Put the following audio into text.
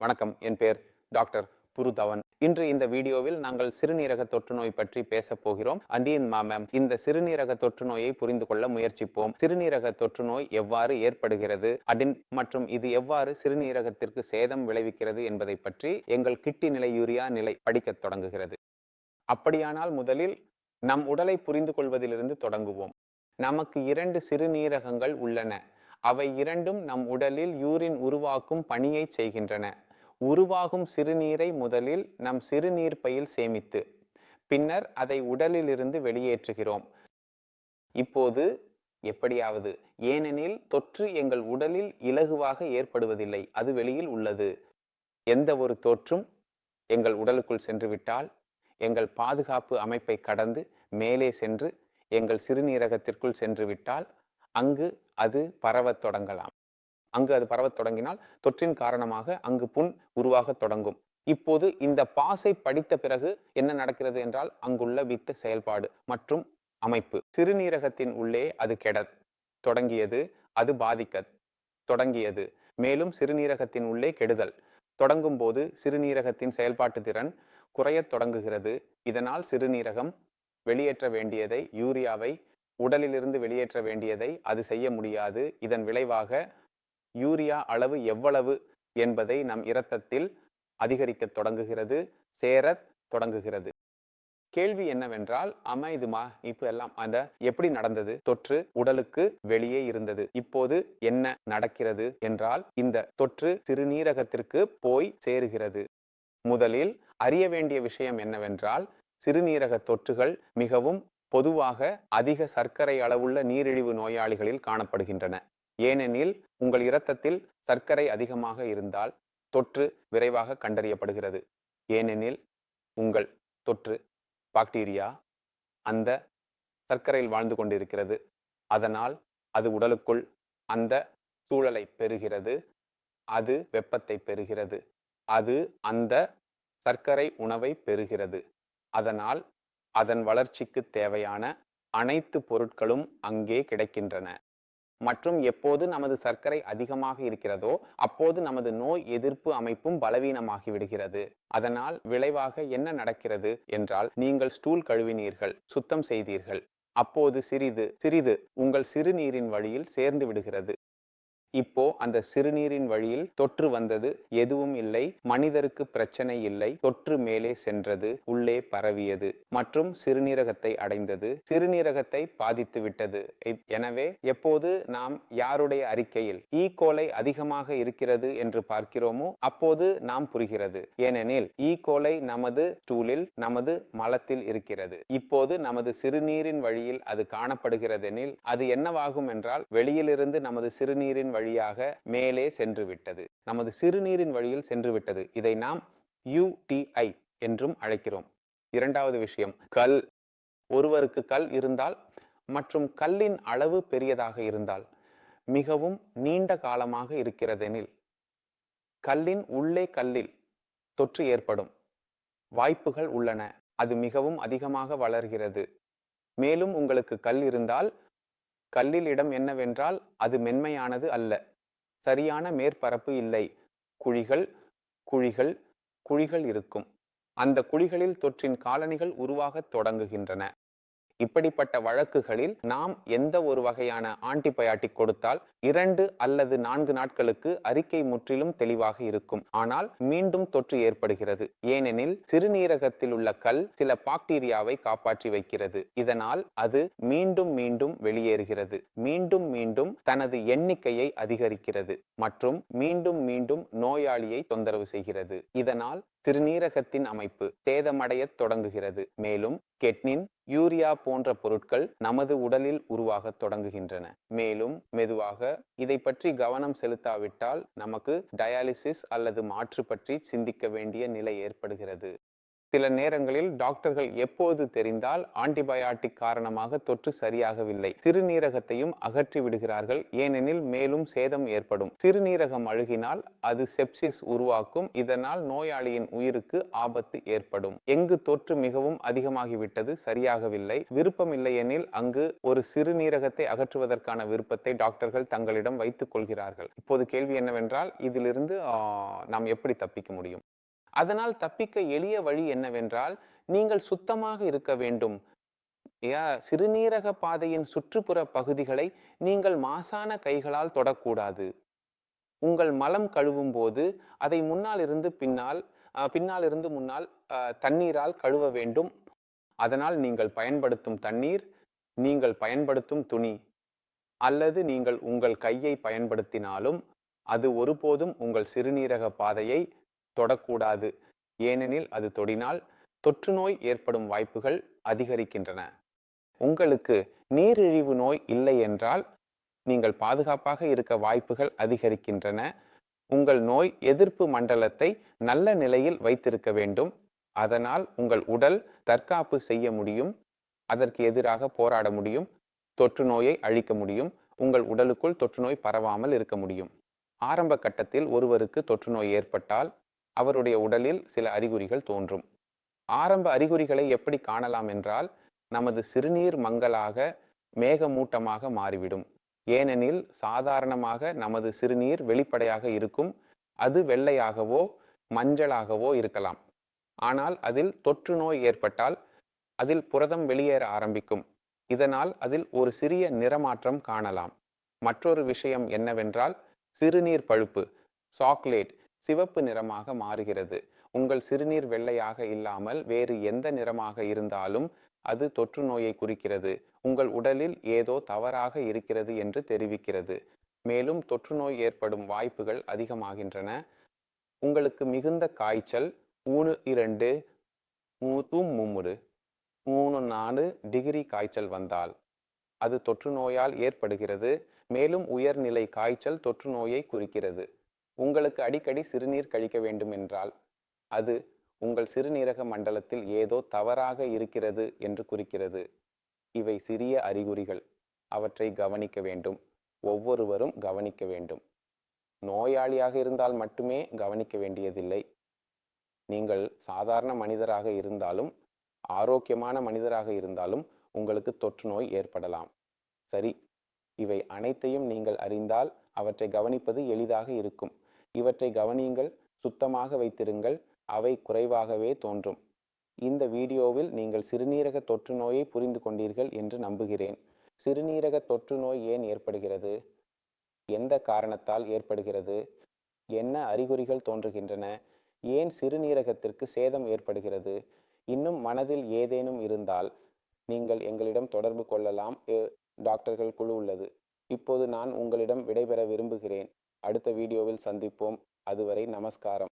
வணக்கம். என் பெயர் டாக்டர் புருதவன். இன்று இந்த வீடியோவில் நாங்கள் சிறுநீரக தொற்றுநோய் பற்றி பேசப் போகிறோம். இந்த சிறுநீரக தொற்றுநோயை புரிந்து கொள்ள முயற்சிப்போம். சிறுநீரக தொற்றுநோய் எவ்வாறு ஏற்படுகிறது மற்றும் இது எவ்வாறு சிறுநீரகத்திற்கு சேதம் விளைவிக்கிறது என்பதை பற்றி எங்கள் கிட்டி நிலை யூரியா நிலை படிக்கத் தொடங்குகிறது. அப்படியானால் முதலில் நம் உடலை புரிந்து கொள்வதிலிருந்து தொடங்குவோம். நமக்கு 2 சிறுநீரகங்கள் உள்ளன. அவை இரண்டும் நம் உடலில் யூரின் உருவாக்கும் பணியை செய்கின்றன. உருவாகும் சிறுநீரை முதலில் நம் சிறுநீர் பையில் சேமித்து பின்னர் அதை உடலிலிருந்து வெளியேற்றுகிறோம். இப்போது எப்படியாவது, ஏனெனில் தொற்று எங்கள் உடலில் இலகுவாக ஏற்படுவதில்லை, அது வெளியில் உள்ளது. எந்த ஒரு தொற்றும் எங்கள் உடலுக்குள் சென்றுவிட்டால் எங்கள் பாதுகாப்பு அமைப்பை கடந்து மேலே சென்று எங்கள் சிறுநீரகத்திற்குள் சென்று விட்டால் அங்கு அது பரவத் தொடங்கலாம். அங்கு அது பரவத் தொடங்கினால் தொற்றின் காரணமாக அங்கு புண் உருவாக தொடங்கும். இப்போது இந்த பாஸை படித்த பிறகு என்ன நடக்கிறது என்றால், அங்குள்ள வித்து செயல்பாடு மற்றும் அமைப்பு சிறுநீரகத்தின் உள்ளே அது கெடத் தொடங்கியது, அது பாதிக்க தொடங்கியது. மேலும் சிறுநீரகத்தின் உள்ளே கெடுதல் தொடங்கும் போது சிறுநீரகத்தின் செயல்பாட்டு திறன் குறையத் தொடங்குகிறது. இதனால் சிறுநீரகம் வெளியேற்ற வேண்டியதை, யூரியாவை உடலிலிருந்து வெளியேற்ற வேண்டியதை அது செய்ய முடியாது. இதன் விளைவாக யூரியா அளவு எவ்வளவு என்பதை நம் இரத்தத்தில் அதிகரிக்க தொடங்குகிறது, சேரத் தொடங்குகிறது. கேள்வி என்னவென்றால், இப்ப எல்லாம் எப்படி நடந்தது? தொற்று உடலுக்கு வெளியே இருந்தது. இப்போது என்ன நடக்கிறது என்றால், இந்த தொற்று சிறுநீரகத்திற்கு போய் சேருகிறது. முதலில் அறிய வேண்டிய விஷயம் என்னவென்றால், சிறுநீரக தொற்றுகள் மிகவும் பொதுவாக அதிக சர்க்கரை அளவுள்ள நீரிழிவு நோயாளிகளில் காணப்படுகின்றன. ஏனெனில் உங்கள் இரத்தத்தில் சர்க்கரை அதிகமாக இருந்தால் தொற்று விரைவாக கண்டறியப்படுகிறது. ஏனெனில் உங்கள் தொற்று பாக்டீரியா அந்த சர்க்கரையில் வாழ்ந்து கொண்டிருக்கிறது. அதனால் அது உடலுக்குள் அந்த சூழலை பெறுகிறது, அது வெப்பத்தை பெறுகிறது, அது அந்த சர்க்கரை உணவை பெறுகிறது. அதனால் அதன் வளர்ச்சிக்கு தேவையான அனைத்து பொருட்களும் அங்கே கிடைக்கின்றன. மற்றும் எப்போது நமது சர்க்கரை அதிகமாக இருக்கிறதோ அப்போது நமது நோய் எதிர்ப்பு அமைப்பும் பலவீனமாகி விடுகிறது. அதனால் விளைவாக என்ன நடக்கிறது என்றால், நீங்கள் ஸ்டூல் கழுவினீர்கள், சுத்தம் செய்தீர்கள், அப்போது சிறிது சிறிது உங்கள் சிறுநீரின் வழியில் சேர்ந்து விடுகிறது. இப்போ அந்த சிறுநீரின் வழியில் தொற்று வந்தது, எதுவும் இல்லை, மனிதருக்கு பிரச்சனை இல்லை, தொற்று மேலே சென்றது, உள்ளே பரவியது மற்றும் சிறுநீரகத்தை அடைந்தது, சிறுநீரகத்தை பாதித்து விட்டது. எனவே எப்போது நாம் யாருடைய அறிக்கையில் ஈகோலை அதிகமாக இருக்கிறது என்று பார்க்கிறோமோ அப்போது நாம் புரிகிறது. ஏனெனில் ஈகோலை நமது ஸ்டூலில், நமது மலத்தில் இருக்கிறது. இப்போது நமது சிறுநீரின் வழியில் அது காணப்படுகிறதெனில் அது என்னவாகும் என்றால், வெளியிலிருந்து நமது சிறுநீரின் வழியாக மேலே சென்று விட்டது, நமது சிறுநீரின் வழியில் சென்று விட்டது. இதை நாம் UTI என்றும் அழைக்கிறோம். இரண்டாவது விஷயம், கல். ஒருவருக்கு கல் இருந்தால் மற்றும் கல்லின் அளவு பெரியதாக இருந்தால், மிகவும் நீண்ட காலமாக இருக்கிறதெனில், கல்லின் உள்ளே கல்லில் தொற்று ஏற்படும் வாய்ப்புகள் உள்ளன. அது மிகவும் அதிகமாக வளர்கிறது. மேலும் உங்களுக்கு கல் இருந்தால், கல்லில் இடம் என்னவென்றால் அது மென்மையானது அல்ல, சரியான மேற்பரப்பு இல்லை, குழிகள் குழிகள் குழிகள் இருக்கும். அந்த குழிகளில் தொற்றின் காலனிகள் உருவாகத் தொடங்குகின்றன. இப்படிப்பட்ட வழக்குகளில் நாம் எந்த ஒரு வகையான ஆன்டிபயாட்டிக் கொடுத்தால் 2 அல்லது 4 நாட்களுக்கு அறிக்கை முற்றிலும் தெளிவாக இருக்கும். ஆனால் மீண்டும் தொற்று ஏற்படுகிறது. ஏனெனில் சிறுநீரகத்தில் உள்ள கல் சில பாக்டீரியாவை காப்பாற்றி வைக்கிறது. இதனால் அது மீண்டும் மீண்டும் வெளியேறுகிறது, மீண்டும் மீண்டும் தனது எண்ணிக்கையை அதிகரிக்கிறது மற்றும் மீண்டும் மீண்டும் நோயாளியை தொந்தரவு செய்கிறது. இதனால் சிறுநீரகத்தின் அமைப்பு சேதமடைய தொடங்குகிறது. மேலும் கெட்னின், யூரியா போன்ற பொருட்கள் நமது உடலில் உருவாக தொடங்குகின்றன. மேலும் மெதுவாக இதை பற்றி கவனம் செலுத்தாவிட்டால் நமக்கு டயாலிசிஸ் அல்லது மாற்று பற்றி சிந்திக்க வேண்டிய நிலை ஏற்படுகிறது. சில நேரங்களில் டாக்டர்கள் எப்போது தெரிந்தால் ஆன்டிபயாட்டிக் காரணமாக தொற்று சரியாகவில்லை, சிறுநீரகத்தையும் அகற்றி விடுகிறார்கள். ஏனெனில் மேலும் சேதம் ஏற்படும். சிறுநீரகம் அழுகினால் அது செப்சிஸ் உருவாக்கும். இதனால் நோயாளியின் உயிருக்கு ஆபத்து ஏற்படும். எங்கு தொற்று மிகவும் அதிகமாகிவிட்டது, சரியாகவில்லை, விருப்பம் இல்லையெனில் அங்கு ஒரு சிறுநீரகத்தை அகற்றுவதற்கான விருப்பத்தை டாக்டர்கள் தங்களிடம் வைத்துக் கொள்கிறார்கள். இப்போது கேள்வி என்னவென்றால், இதிலிருந்து நாம் எப்படி தப்பிக்க முடியும்? அதனால் தப்பிக்க எளிய வழி என்னவென்றால், நீங்கள் சுத்தமாக இருக்க வேண்டும். சிறுநீரக பாதையின் சுற்றுப்புற பகுதிகளை நீங்கள் மாசான கைகளால் தொடக்கூடாது. உங்கள் மலம் கழுவும் போது அதை முன்னால் இருந்து முன்னால் தண்ணீரால் கழுவ வேண்டும். அதனால் நீங்கள் பயன்படுத்தும் தண்ணீர், நீங்கள் பயன்படுத்தும் துணி அல்லது நீங்கள் உங்கள் கையை பயன்படுத்தினாலும் அது ஒருபோதும் உங்கள் சிறுநீரக பாதையை தொடக்கூடாது. ஏனெனில் அது தொடினால் தொற்று நோய் ஏற்படும் வாய்ப்புகள் அதிகரிக்கின்றன. உங்களுக்கு நீரிழிவு நோய் இல்லை என்றால் நீங்கள் பாதுகாப்பாக இருக்க வாய்ப்புகள் அதிகரிக்கின்றன. உங்கள் நோய் எதிர்ப்பு மண்டலத்தை நல்ல நிலையில் வைத்திருக்க வேண்டும். அதனால் உங்கள் உடல் தற்காப்பு செய்ய முடியும், அதற்கு எதிராக போராட முடியும், தொற்று நோயை அழிக்க முடியும், உங்கள் உடலுக்குள் தொற்று நோய் பரவாமல் இருக்க முடியும். ஆரம்ப கட்டத்தில் ஒருவருக்கு தொற்று நோய் ஏற்பட்டால் அவருடைய உடலில் சில அறிகுறிகள் தோன்றும். ஆரம்ப அறிகுறிகளை எப்படி காணலாம் என்றால், நமது சிறுநீர் மங்கலாக மேகமூட்டமாக மாறிவிடும். ஏனெனில் சாதாரணமாக நமது சிறுநீர் வெளிப்படையாக இருக்கும். அது வெள்ளையாகவோ மஞ்சளாகவோ இருக்கலாம். ஆனால் அதில் தொற்று நோய் ஏற்பட்டால் அதில் புரதம் வெளியேற ஆரம்பிக்கும். இதனால் அதில் ஒரு சிறிய நிறமாற்றம் காணலாம். மற்றொரு விஷயம் என்னவென்றால், சிறுநீர் பழுப்பு சாக்லேட் சிவப்பு நிறமாக மாறுகிறது. உங்கள் சிறுநீர் வெள்ளையாக இல்லாமல் வேறு எந்த நிறமாக இருந்தாலும் அது தொற்று நோயை குறிக்கிறது. உங்கள் உடலில் ஏதோ தவறாக இருக்கிறது என்று தெரிவிக்கிறது. மேலும் தொற்று நோய் ஏற்படும் வாய்ப்புகள் அதிகமாகின்றன. உங்களுக்கு மிகுந்த காய்ச்சல் 32 3 34 டிகிரி காய்ச்சல் வந்தால் அது தொற்று நோயால் ஏற்படுகிறது. மேலும் உயர்நிலை காய்ச்சல் தொற்று நோயை குறிக்கிறது. உங்களுக்கு அடிக்கடி சிறுநீர் கழிக்க வேண்டும் என்றால் அது உங்கள் சிறுநீரக மண்டலத்தில் ஏதோ தவறாக இருக்கிறது என்று குறிக்கிறது. இவை சிறிய அறிகுறிகள். அவற்றை கவனிக்க வேண்டும். ஒவ்வொருவரும் கவனிக்க வேண்டும். நோயாளியாக இருந்தால் மட்டுமே கவனிக்க வேண்டியதில்லை. நீங்கள் சாதாரண மனிதராக இருந்தாலும் ஆரோக்கியமான மனிதராக இருந்தாலும் உங்களுக்கு தொற்று நோய் ஏற்படலாம். சரி, இவை அனைத்தையும் நீங்கள் அறிந்தால் அவற்றை கவனிப்பது எளிதாக இருக்கும். இவற்றை கவனியுங்கள், சுத்தமாக வைத்திருங்கள், அவை குறைவாகவே தோன்றும். இந்த வீடியோவில் நீங்கள் சிறுநீரக தொற்று நோயை புரிந்து கொண்டீர்கள் என்று நம்புகிறேன். சிறுநீரக தொற்று நோய் ஏன் ஏற்படுகிறது? எந்த காரணத்தால் ஏற்படுகிறது? என்ன அறிகுறிகள் தோன்றுகின்றன? ஏன் சிறுநீரகத்திற்கு சேதம் ஏற்படுகிறது? இன்னும் மனதில் ஏதேனும் இருந்தால் நீங்கள் எங்களிடம் தொடர்பு கொள்ளலாம். டாக்டர்கள் குழு உள்ளது. இப்போது நான் உங்களிடம் விடைபெற விரும்புகிறேன். அடுத்த வீடியோவில் சந்திப்போம். அதுவரை நமஸ்காரம்.